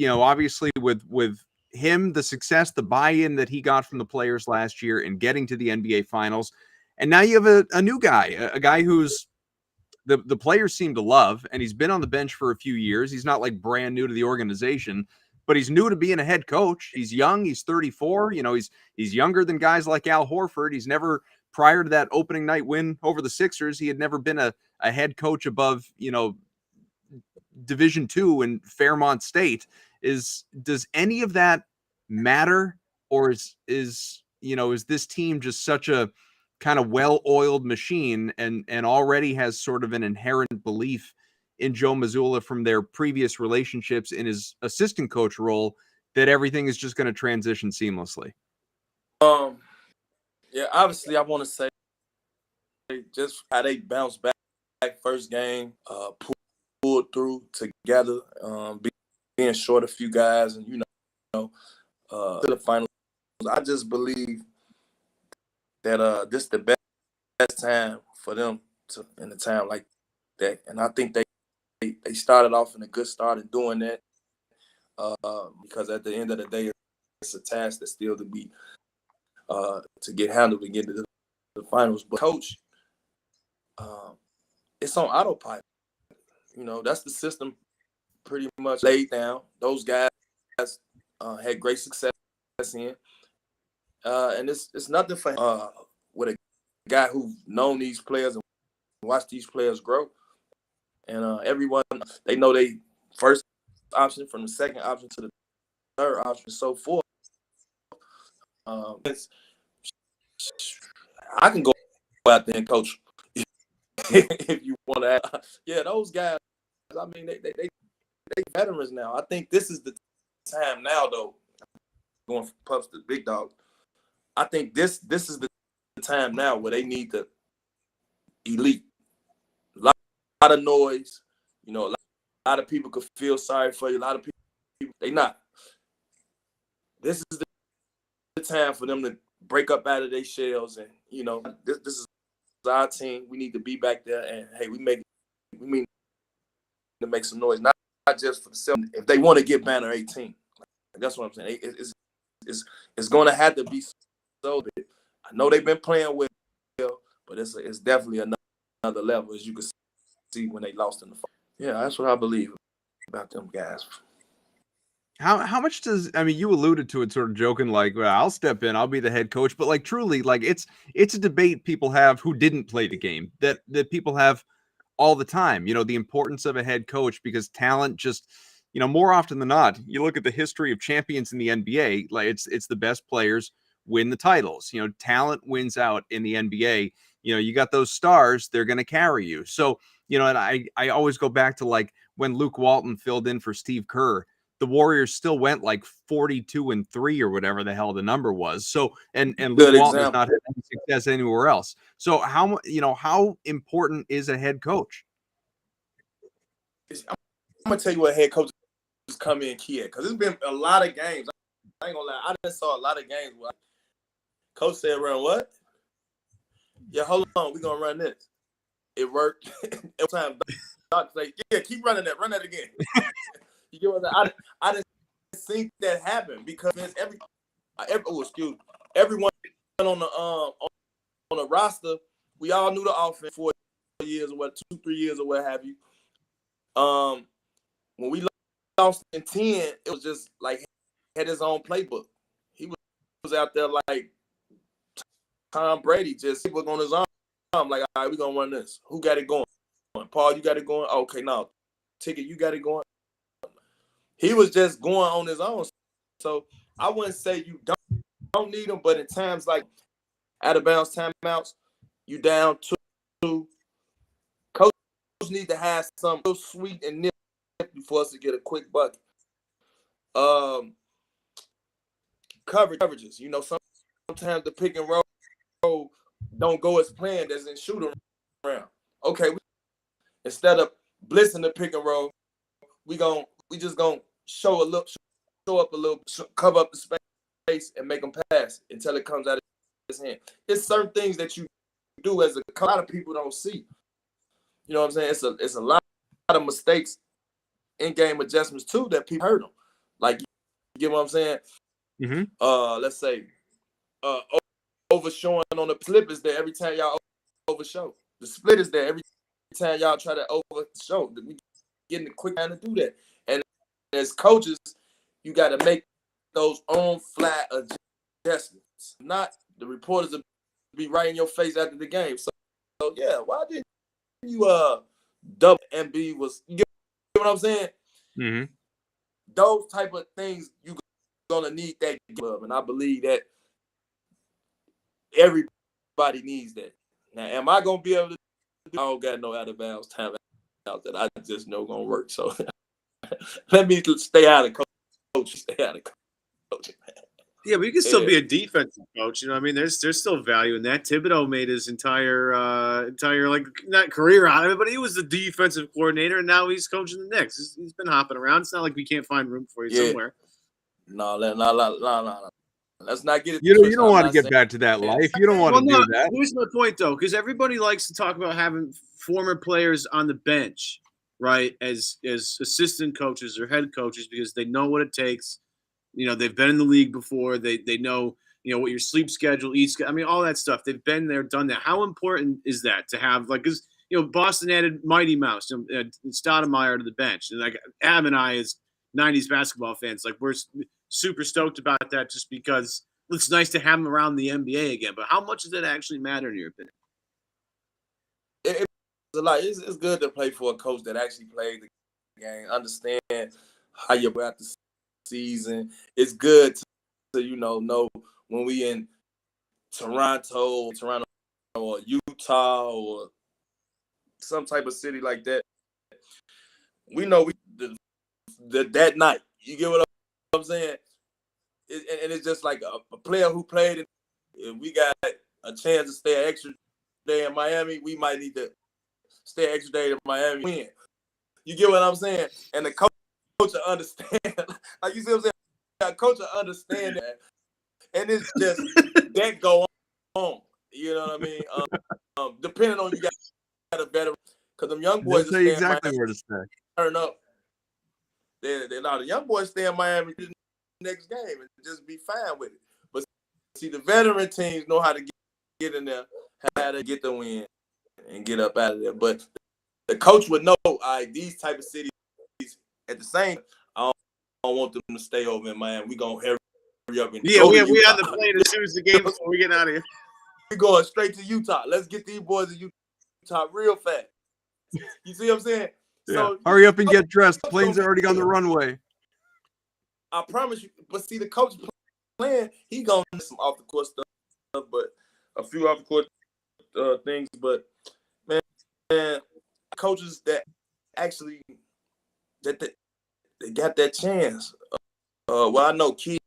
Speaker 1: Obviously with him, the success, the buy-in that he got from the players last year and getting to the NBA Finals, and now you have a new guy, a guy who's the players seem to love, and he's been on the bench for a few years. He's not like brand new to the organization, but he's new to being a head coach. He's young. He's 34. He's younger than guys like Al Horford. He's never, prior to that opening night win over the Sixers, he had never been a head coach above, Division II in Fairmont State. Does any of that matter, or is this team just such a kind of well-oiled machine and already has sort of an inherent belief in Joe Mazzulla from their previous relationships in his assistant coach role that everything is just going to transition seamlessly?
Speaker 2: Yeah, obviously I want to say just how they bounced back first game, pulled through together, being short a few guys and to the finals. I just believe that this is the best time for them in a time like that, and I think they started off in a good start in doing that because at the end of the day, it's a task that's still to be to get handled and get to the finals. But coach, it's on autopilot. That's the system pretty much laid down. Those guys had great success in, and it's nothing for with a guy who's known these players and watched these players grow. And everyone, they know they first option from the second option to the third option and so forth. I can go out there and coach if you want to. Yeah, those guys, I mean, they veterans now. I think this is the time now, though. Going from pups to big dog. I think this is the time now where they need the elite. A lot of noise, a lot of people could feel sorry for you. A lot of people, they not. This is the time for them to break up out of their shells, and this is our team. We need to be back there, and hey, we mean to make some noise, not just for the Celtics. If they want to get banner 18, that's what I'm saying. It's going to have to be so big. I know they've been playing well, but it's definitely another level, as you can see when they lost in the final. Yeah, that's what I believe about them guys.
Speaker 1: How much you alluded to it sort of joking, like, well, I'll step in, I'll be the head coach, but like truly, like it's a debate people have who didn't play the game that people have all the time, the importance of a head coach, because talent just, more often than not, you look at the history of champions in the NBA, like it's the best players win the titles. Talent wins out in the NBA. You got those stars, they're going to carry you. So, and I always go back to like when Luke Walton filled in for Steve Kerr, the Warriors still went like 42-3 or whatever the hell the number was. So, and Luke Walton has not had any success anywhere else. So how important is a head coach?
Speaker 2: I'm going to tell you what head coaches come in key at, because it's been a lot of games. I ain't going to lie. I just saw a lot of games where coach said, run what? Yeah, hold on. We're going to run this. It worked. Every time, Doc say, yeah, keep running that. Run that again. You get what I didn't think that happened because everyone on the roster, we all knew the offense 4 years or what, 2-3 years or what have you. When we lost in 10, it was just like had his own playbook. He was out there like Tom Brady, just playbook on his arm. Like, all right, we're going to run this. Who got it going? Paul, you got it going? Okay, now, Ticket, you got it going? He was just going on his own. So I wouldn't say you don't need him, but in times like out of bounds timeouts, you down 2. Coach need to have some real sweet and nifty for us to get a quick bucket. Coverages. You know, sometimes the pick and roll don't go as planned as in shoot around. Okay, instead of blitzing the pick and roll, we just gonna show up a little, cover up the space and make them pass until it comes out of his hand. It's certain things that you do as a lot of people don't see. You know what I'm saying? It's a lot of mistakes, in-game adjustments too that people hurt them. Like, you get what I'm saying?
Speaker 1: Mm-hmm.
Speaker 2: Let's say overshowing on the slip is there every time y'all overshow. The split is there every time y'all try to overshow. We getting the quick time to do that. And as coaches, you got to make those on-fly adjustments. Not the reporters will be right in your face after the game. So yeah, why didn't you double MB was? You get what I'm saying?
Speaker 1: Mm-hmm.
Speaker 2: Those type of things you gonna need that glove, and I believe that everybody needs that. Now, am I gonna be able to? I don't got no out of bounds time out that I just know gonna work. So let me stay out of coach. Stay out of coaching.
Speaker 3: Yeah, but you can still be a defensive coach. You know what I mean? There's still value in that. Thibodeau made his entire like not career out of it, but he was the defensive coordinator, and now he's coaching the Knicks. He's been hopping around. It's not like we can't find room for you somewhere.
Speaker 2: No. Let's not get it.
Speaker 1: You don't want to get back to that life. You don't want to do that.
Speaker 3: Here's my point, though, because everybody likes to talk about having former players on the bench, right, as assistant coaches or head coaches because they know what it takes. You know, they've been in the league before. They know, what your sleep schedule, I mean, all that stuff. They've been there, done that. How important is that to have, like, because, Boston added Mighty Mouse and Stoudemire to the bench. And, like, Ab and I, as 90s basketball fans, like, we're super stoked about that just because it's nice to have them around the NBA again. But how much does that actually matter in your opinion?
Speaker 2: It's a lot. It's good to play for a coach that actually played the game, understand how you go out the season. It's good to know when we in Toronto or Utah or some type of city like that. We know that night. You get what I'm saying? And it's just like a player who played. If we got a chance to stay an extra day in Miami, we might need to stay an extra day in Miami. Win. You get what I'm saying? And the coach will understand. Like, you see what I'm saying? The coach will understand that. And it's just that go on. You know what I mean? Depending on you got a better, because them young boys
Speaker 1: say exactly where to stay.
Speaker 2: Turn up. The young boys stay in Miami the next game and just be fine with it. But see, the veteran teams know how to get in there, how to get the win and get up out of there. But the coach would know, all right, these type of cities at the same. I don't want them to stay over in Miami. We gonna hurry up and
Speaker 3: we on the plane as soon as the game before we get out of here.
Speaker 2: We going straight to Utah. Let's get these boys in Utah real fast. You see what I'm saying?
Speaker 1: Yeah.
Speaker 2: So
Speaker 1: hurry up and get dressed. The plane's already on the runway.
Speaker 2: I promise you. But see, the coach playing, he gonna do some off the court stuff, but a few off the court things. But man, coaches that actually they got that chance. Well, I know Kid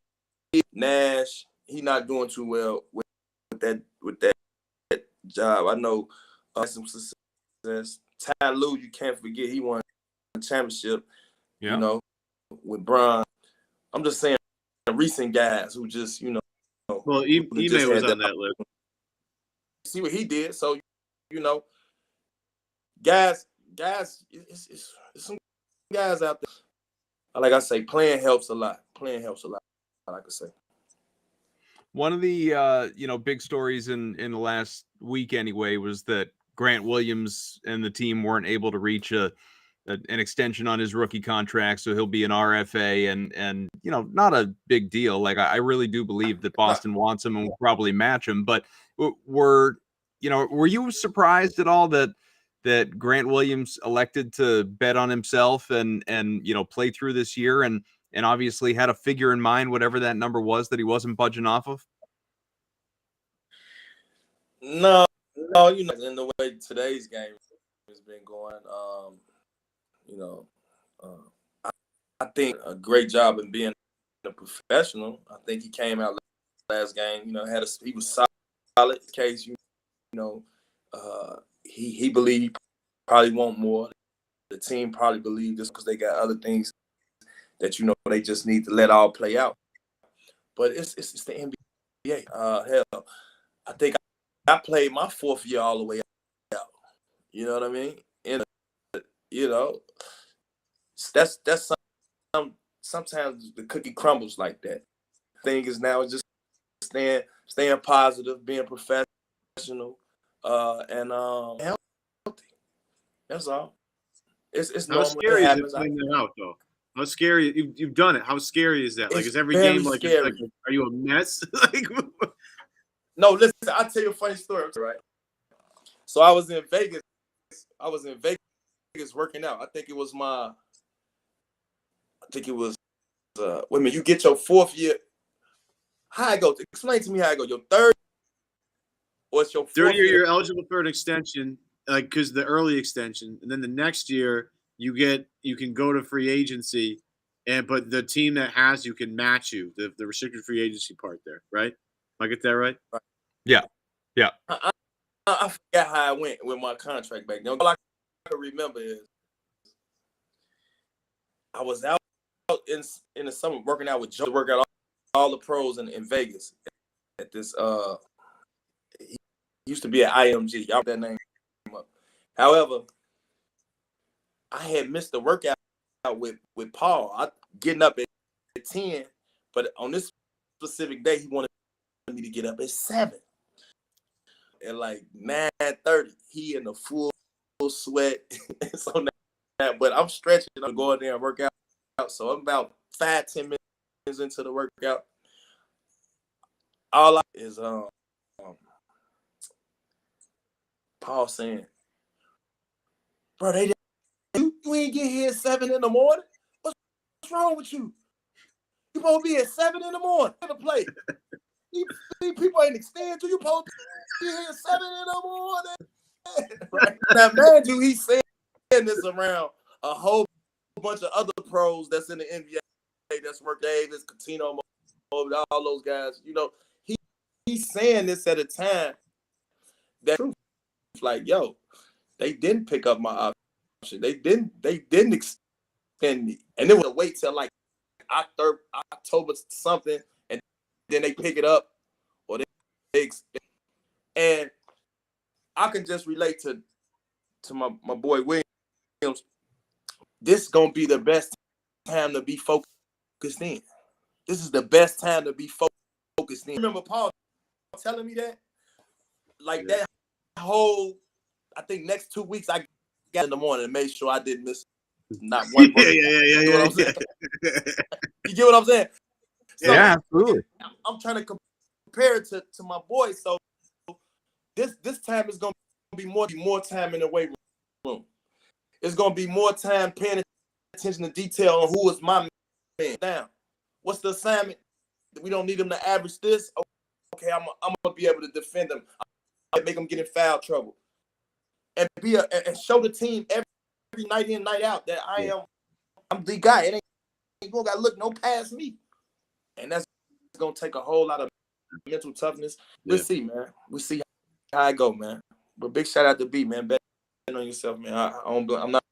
Speaker 2: Nash, he not doing too well with that job. I know some success. Ty Lue, you can't forget, he won a championship.
Speaker 1: Yeah.
Speaker 2: With Bron. I'm just saying, recent guys who just
Speaker 3: Well, Ime was on that list.
Speaker 2: See what he did. So guys, it's some guys out there. Like I say, playing helps a lot. I like to say.
Speaker 1: One of the big stories in the last week anyway was that Grant Williams and the team weren't able to reach a an extension on his rookie contract, so he'll be an RFA, and not a big deal. Like I really do believe that Boston wants him and will probably match him. But were you surprised at all that Grant Williams elected to bet on himself and play through this year and obviously had a figure in mind, whatever that number was that he wasn't budging off of?
Speaker 2: No, in the way today's game has been going, I think a great job in being a professional. I think he came out last game, he was solid. Case, he believed he probably want more. The team probably believed this because they got other things that they just need to let all play out. But it's the NBA. Hell, I think I played my fourth year all the way out. You know what I mean? And that's sometimes the cookie crumbles like that. Thing is now just staying positive, being professional, and healthy. That's all. It's
Speaker 3: how scary is it playing that out though? How scary you've done it? How scary is that? Like, is every game like are you a mess? Like,
Speaker 2: no, listen, I'll tell you a funny story, right? So I was in Vegas working out. I think it was wait a minute, you get your fourth year. How I go? Explain to me how I go. Your third, or it's your fourth
Speaker 3: third year, you're eligible for an extension, like because the early extension, and then the next year you can go to free agency, but the team that has you can match you the restricted free agency part there, right? I get that right?
Speaker 1: Yeah.
Speaker 2: I forgot how I went with my contract back then. All I can remember is I was out in the summer working out with Joe, working out all the pros in Vegas at this. He used to be at IMG. Y'all that name up. However, I had missed the workout with Paul. Getting up at 10, but on this specific day, he wanted me to get up at 7. At like 9:30, he in the full sweat. So now, but I'm stretching. I'm going there and work out. So I'm about 5-10 minutes into the workout. All I is Paul saying, "Bro, you ain't get here at 7 in the morning. What's wrong with you? You supposed to be at 7 in the morning to play. These people ain't extended to you. Supposed to be here at 7 in the morning." Right? Now, man, he's saying this around a whole bunch of other pros that's in the NBA. That's work Davis, Coutinho, all those guys. He's saying this at a time that like, yo, they didn't pick up my option. They didn't extend me, and it was a wait till like October something, and then they pick it up, or they extend. And I can just relate to my boy Williams. This gonna be the best time to be focused in. This is the best time to be focused in. Remember Paul telling me that? Like that whole, I think next 2 weeks I got in the morning and made sure I didn't miss not one.
Speaker 3: Yeah.
Speaker 2: You get what I'm saying? You get what I'm saying? So,
Speaker 1: yeah, absolutely.
Speaker 2: I'm trying to compare it to my boy. So this time is gonna be more time in the weight room. It's gonna be more time paying attention to detail on who is my man. Now, what's the assignment? We don't need him to average this. Okay, I'm gonna be able to defend him. I'll make him get in foul trouble, and and show the team every night in, night out that I'm the guy. It ain't gonna gotta look no past me, and that's gonna take a whole lot of mental toughness. We'll see, man. We'll see how I go, man. But big shout out to B, man. Bet on yourself, man. I'm not.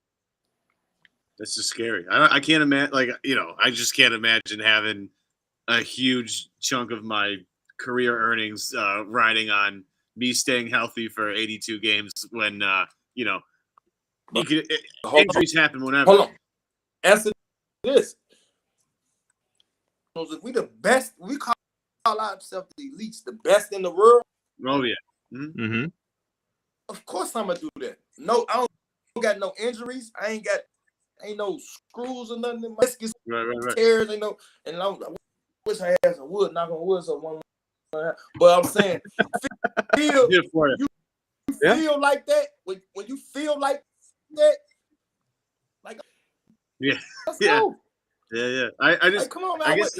Speaker 3: That's just scary. I can't imagine. Like, I just can't imagine having a huge chunk of my career earnings riding on me staying healthy for 82 games when injuries happen whenever.
Speaker 2: Hold on. Answer this. If we the best, we call ourselves the elites, the best in the world.
Speaker 3: Oh yeah.
Speaker 1: Mm-hmm.
Speaker 2: Of course I'm gonna do that. No, I don't got no injuries. I ain't got ain't no screws or nothing. My biscuits,
Speaker 3: right.
Speaker 2: tears, ain't no. And I wish I had some wood, knock on wood, so one. But I'm saying, feel you feel like that when you feel like that, like let's go.
Speaker 3: Yeah. I just
Speaker 2: come on, man.
Speaker 3: I guess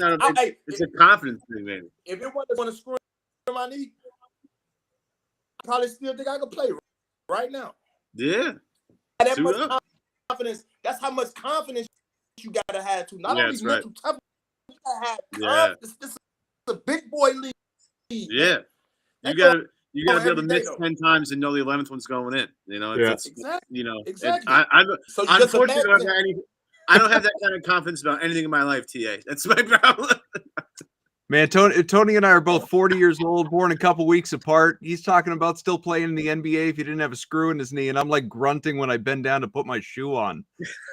Speaker 3: it's a confidence thing, man.
Speaker 2: If it wasn't going to screw my knee, I probably still think I could play right now.
Speaker 3: Yeah.
Speaker 2: That much confidence. That's how much confidence you gotta have to. Not only mental toughness, you gotta have confidence. This is a big boy league.
Speaker 3: Yeah. You gotta be able to miss 10 times and know the 11th one's going in. You know, exactly.
Speaker 2: Exactly.
Speaker 3: So unfortunately, I don't have that kind of confidence about anything in my life, TA. That's my problem.
Speaker 1: Man, Tony and I are both 40 years old, born a couple weeks apart. He's talking about still playing in the NBA if he didn't have a screw in his knee, and I'm like grunting when I bend down to put my shoe on.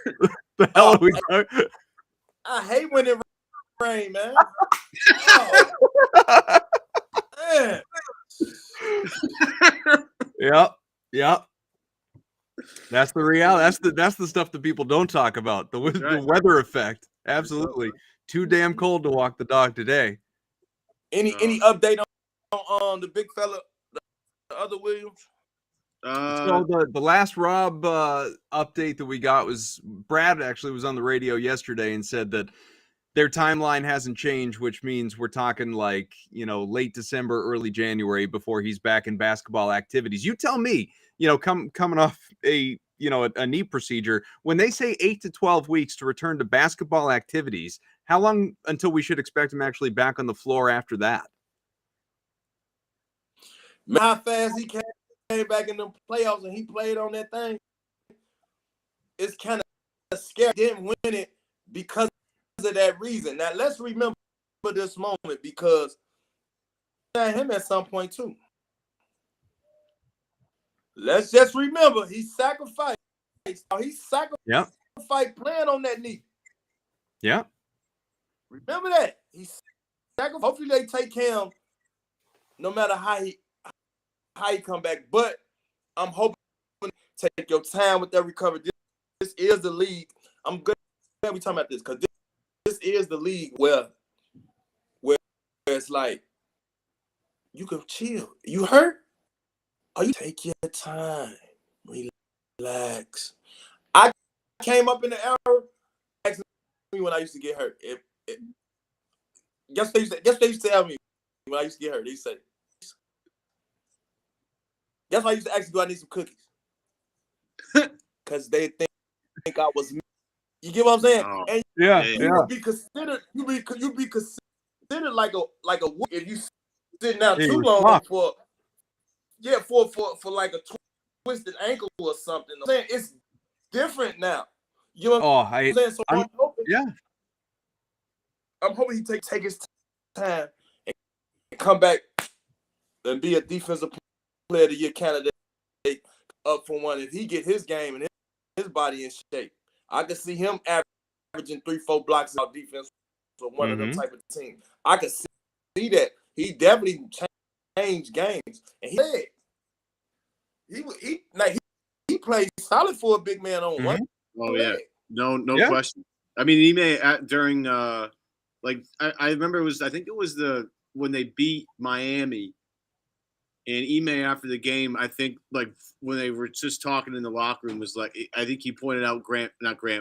Speaker 1: The hell are we doing?
Speaker 2: I hate when it rains, man. Man.
Speaker 1: Yep. That's the reality. That's the stuff that people don't talk about. The weather effect. Absolutely. Too damn cold to walk the dog today.
Speaker 2: Any update on the big fella, the other Williams?
Speaker 1: So the last Rob update that we got was Brad actually was on the radio yesterday and said that their timeline hasn't changed, which means we're talking like, late December, early January before he's back in basketball activities. You tell me, coming off a knee procedure, when they say 8 to 12 weeks to return to basketball activities, how long until we should expect him actually back on the floor after that?
Speaker 2: How fast he came back in the playoffs and he played on that thing. It's kind of scary. He didn't win it because of that reason. Now, let's remember this moment because him at some point too. Let's just remember he sacrificed. He sacrificed playing on that knee.
Speaker 1: Yeah.
Speaker 2: Remember that. He sacrificed. Hopefully they take him no matter how he come back. But I'm hoping take your time with that recovery. This is the league. I'm good that we talking about this because this is the league where it's like you can chill. You hurt? Oh, you take your time. Relax. I came up in the era when I used to get hurt. Guess they used to tell me when I used to get hurt. They said, guess why I used to ask you, do I need some cookies? Because they think I was me. You get what I'm saying?
Speaker 1: Oh,
Speaker 2: and
Speaker 1: you
Speaker 2: would be considered. You be considered like a if you sitting out too long for like a twisted ankle or something. I'm saying it's different now. You know what I'm saying? So I'm hoping he take his time and come back and be a defensive player of the year candidate up for one. If he get his game and his body in shape, I could see him averaging 3-4 blocks out defense for one of them type of teams. I could see that. He definitely changed games. And he played solid for a big man on one.
Speaker 3: Oh yeah. No question. I mean, Ime during I remember I think it was when they beat Miami, and Ime after the game, I think like when they were just talking in the locker room was like, I think he pointed out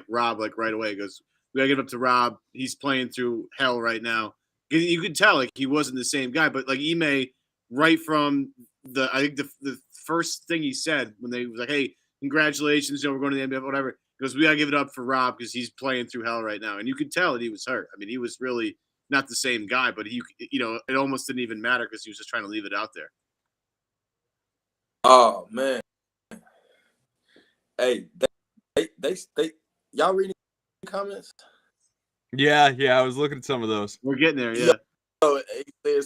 Speaker 3: Rob like right away. He goes, we gotta give it up to Rob. He's playing through hell right now. You could tell like he wasn't the same guy, but like Ime right from I think the first thing he said when they was like, hey, congratulations, we're going to the NBA, whatever. He goes, we got to give it up for Rob because he's playing through hell right now. And you could tell that he was hurt. I mean, he was really not the same guy, but it almost didn't even matter because he was just trying to leave it out there.
Speaker 2: Oh, man. Hey, they y'all reading comments?
Speaker 1: Yeah, I was looking at some of those.
Speaker 3: We're getting there, yeah.
Speaker 2: So, they're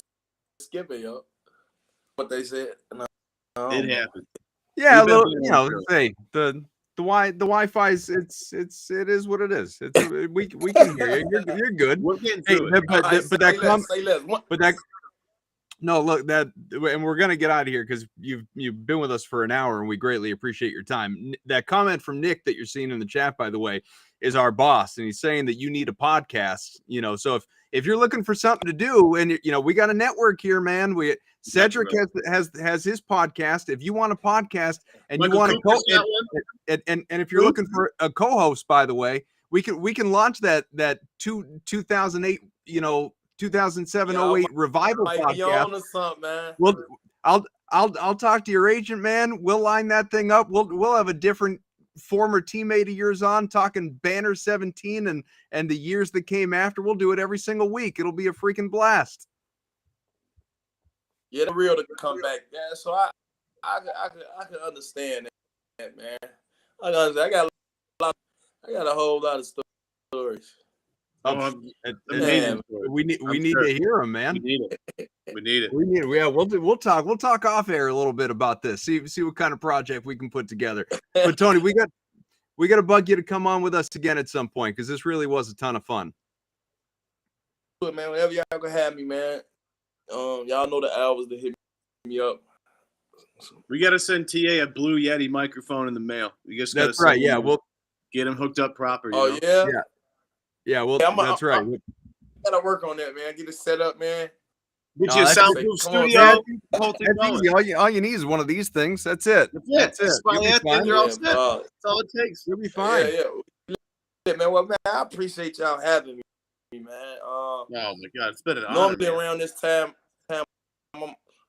Speaker 2: skipping, yo. What they said.
Speaker 3: It happened.
Speaker 1: Yeah, a little, hey, the Wi-Fi's it is what it is. We can hear you. You're good.
Speaker 3: We're getting through it.
Speaker 1: No, look, and we're gonna get out of here because you've been with us for an hour and we greatly appreciate your time. That comment from Nick that you're seeing in the chat, by the way, is our boss, and he's saying that you need a podcast. So if you're looking for something to do, and we got a network here, man. Cedric has his podcast. If you want a podcast and
Speaker 3: Michael
Speaker 1: you want
Speaker 3: to
Speaker 1: and if you're looking for a co-host, by the way, we can launch that 2008 2007 08 revival podcast.
Speaker 2: Or something, man.
Speaker 1: Well, I'll talk to your agent, man. We'll line that thing up. We'll have a different former teammate of yours on talking Banner 17 and the years that came after. We'll do it every single week. It'll be a freaking blast.
Speaker 2: Yeah, the real to come back. Yeah, so I can understand that, man. I got a whole lot of stories.
Speaker 1: Man, we need to hear them, man.
Speaker 3: We need it.
Speaker 1: Yeah, we'll talk off air a little bit about this. See what kind of project we can put together. But Tony, we got to bug you to come on with us again at some point, because this really was a ton of fun.
Speaker 2: Man, whenever y'all can have me, man. Y'all know the hours to hit me up.
Speaker 3: We got to send TA a Blue Yeti microphone in the mail. We just
Speaker 1: That's right. Yeah, we'll
Speaker 3: get him hooked up proper.
Speaker 1: Yeah. Well, that's right.
Speaker 2: I gotta work on that, man. Get it set up, man.
Speaker 3: Get you a soundproof studio.
Speaker 1: All you need is one of these things. That's it. That's it.
Speaker 3: You're all set. That's all it takes.
Speaker 1: You'll be fine.
Speaker 2: Yeah, man. Well, man, I appreciate y'all having me, man.
Speaker 3: Oh my God, it's been an honor.
Speaker 2: Normally around this time,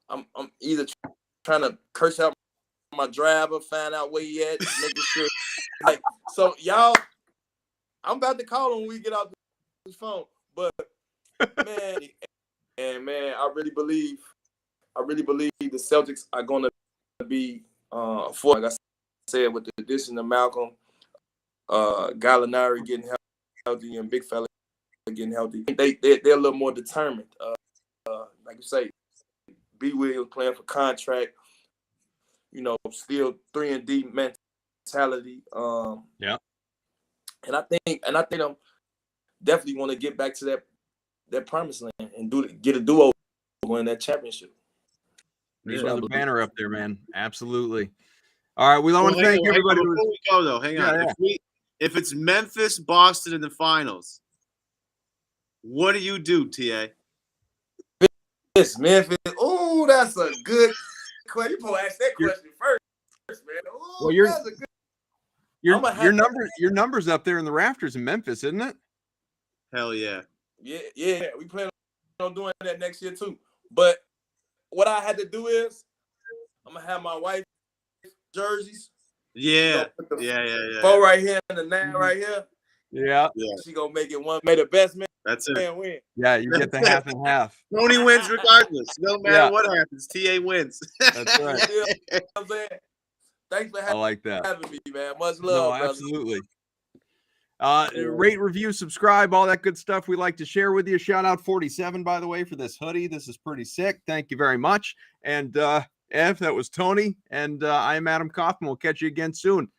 Speaker 2: I'm either trying to curse out my driver, find out where he at, making sure. So y'all, I'm about to call him when we get off this phone. But man, I really believe the Celtics are going to be for, like I said, with the addition of Malcolm, Gallinari getting healthy, and Big Fella getting healthy. They're a little more determined. Like you say, B. Williams playing for contract. Still 3-and-D mentality.
Speaker 1: Yeah.
Speaker 2: And I think I'm definitely want to get back to that promised land and get a do-over, win that championship.
Speaker 1: There's another banner up there, man. Absolutely. All right, we want to thank everybody.
Speaker 3: Before we go, though, hang on. Yeah. If it's Memphis, Boston in the finals, what do you do, TA?
Speaker 2: Memphis. Oh, that's a good question. You probably ask that question first, man. Oh,
Speaker 1: well,
Speaker 2: that's a good.
Speaker 1: Your numbers up there in the rafters in Memphis, isn't it?
Speaker 3: Hell yeah.
Speaker 2: Yeah. We plan on doing that next year too. But what I had to do is I'm gonna have my wife's jerseys.
Speaker 3: Yeah.
Speaker 2: Four right here and the 9 right here.
Speaker 1: Yeah.
Speaker 2: She gonna make it one. May the best man.
Speaker 3: That's it.
Speaker 2: Win.
Speaker 1: Yeah, you get the half and half.
Speaker 3: Tony wins regardless. No matter what happens, TA wins.
Speaker 1: That's right.
Speaker 2: You know what I'm saying? Thanks for having me, man. Much love, brother.
Speaker 1: Absolutely. Rate, review, subscribe, all that good stuff we like to share with you. Shout out 47, by the way, for this hoodie. This is pretty sick. Thank you very much. And that was Tony. And I'm Adam Kauffman. We'll catch you again soon.